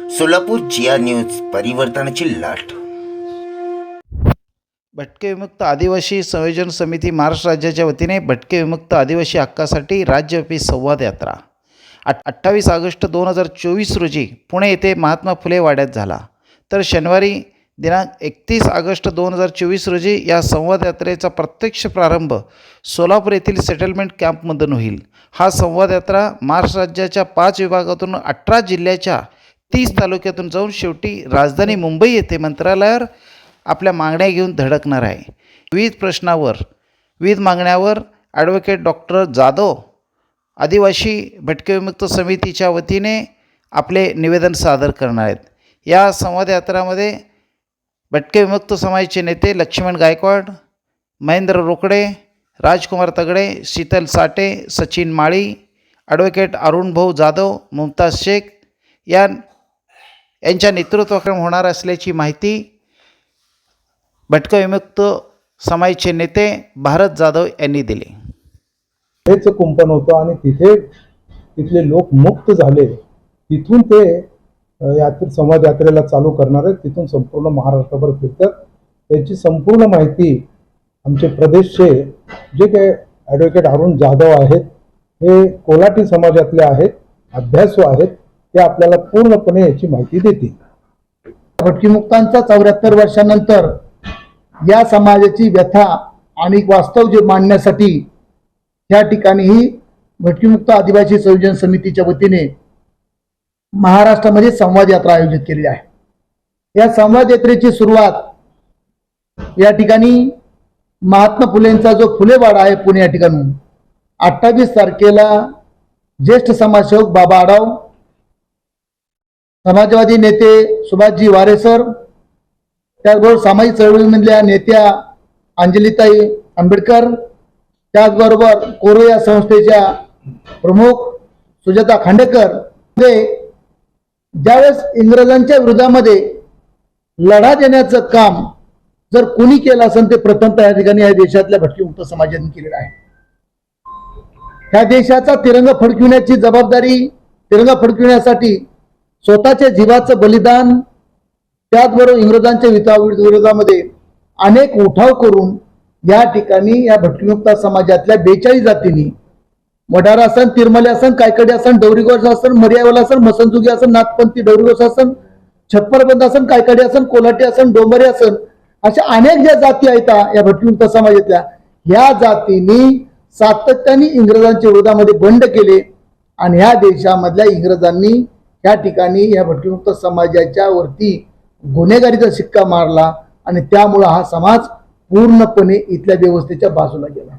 सोलापूर जिया news परिवर्तनाची लाट. भटके विमुक्त आदिवासी संयोजन समिती महाराष्ट्र राज्याच्या वतीने भटके विमुक्त आदिवासी हक्कासाठी राज्यव्यापी संवाद यात्रा 28 ऑगस्ट 2024 रोजी पुणे येथे महात्मा फुले वाड्यात झाला. तर शनिवारी दिनांक 31 ऑगस्ट 2024 रोजी या संवाद यात्रेचा प्रत्यक्ष प्रारंभ सोलापूर येथील सेटलमेंट कॅम्पमधून होईल. हा संवाद यात्रा महाराष्ट्र राज्याच्या 5 विभागातून 18 जिल्ह्याच्या 30 तालुक्यातून जाऊन शेवटी राजधानी मुंबई येथे मंत्रालयावर आपल्या मागण्या घेऊन धडकणार आहे. विविध मागण्यावर ॲडव्होकेट डॉक्टर जाधव आदिवासी भटके विमुक्त समितीच्या वतीने आपले निवेदन सादर करणार आहेत. या संवाद यात्रामध्ये भटके विमुक्त समाजाचे नेते लक्ष्मण गायकवाड, महेंद्र रोकडे, राजकुमार तगडे, शीतल साठे, सचिन माळी, ॲडव्होकेट अरुण भाऊ जाधव, मुमताज शेख यांच्या नेतृत्वाखाली होणार असल्याची माहिती भटके विमुक्त समाजाचे नेते भारत जाधव यांनी दिली. हेच कुंपण होतं आणि तिथले लोक मुक्त झाले. तिथून ते संवाद यात्रेला चालू करणार आहेत. तिथून संपूर्ण महाराष्ट्रभर फिरतात. त्याची संपूर्ण माहिती आमचे प्रदेशचे जे काही ॲडव्होकेट अरुण जाधव आहेत, हे कोलाटी समाजातले आहेत, अभ्यासू आहेत, ते आपल्याला पूर्णपणे याची माहिती देतील. भटकीमुक्तांचा 74 वर्षानंतर या समाजाची व्यथा आणि वास्तव जे मांडण्यासाठी या ठिकाणीही भटकीमुक्त आदिवासी संयोजन समितीच्या वतीने महाराष्ट्रामध्ये संवाद यात्रा आयोजित केलेली आहे. या संवाद यात्रेची सुरुवात या ठिकाणी महात्मा फुलेंचा जो फुलेवाडा आहे पुणे या ठिकाणून 28 तारखेला ज्येष्ठ समाजसेवक बाबा आढाव, समाजवादी नेते सुभाषजी वारेसर, त्याचबरोबर सामाजिक चळवळीमधल्या नेत्या अंजलीताई आंबेडकर, त्याचबरोबर कोरो या संस्थेच्या प्रमुख सुजाता खांडेकर, ज्यावेळेस इंग्रजांच्या विरोधामध्ये लढा देण्याचं काम जर कोणी केलं असेल ते प्रथमतः या ठिकाणी या देशातल्या भटकीमुक्त समाजाने केलेलं आहे. ह्या देशाचा तिरंगा फडकविण्याची जबाबदारी, तिरंगा फडकविण्यासाठी स्वतःच्या जीवाचं बलिदान, त्याचबरोबर इंग्रजांच्या विरोधामध्ये अनेक उठाव करून या ठिकाणी या भटकीमुक्त समाजातल्या 42 जातींनी वडार असन, तिरमले असन, कायकडे असन, डोरीगोस असन, मर्यावाला असन, मसनजुगी असन, नाथपंथी डोरीगोस असन, छप्परबंद असन, कायकडे असन, कोलाटी असन, डोंबरे असन, अशा अनेक ज्या जाती आहेत या भटकीमुक्त समाजातल्या, ह्या जातींनी सातत्याने इंग्रजांच्या विरोधामध्ये बंड केले आणि ह्या देशामधल्या इंग्रजांनी या ठिकाणी या भटकीमुक्त समाजाच्या वरती गुन्हेगारीचा शिक्का मारला आणि त्यामुळे हा समाज पूर्णपणे इथल्या व्यवस्थेच्या बाजूला गेला.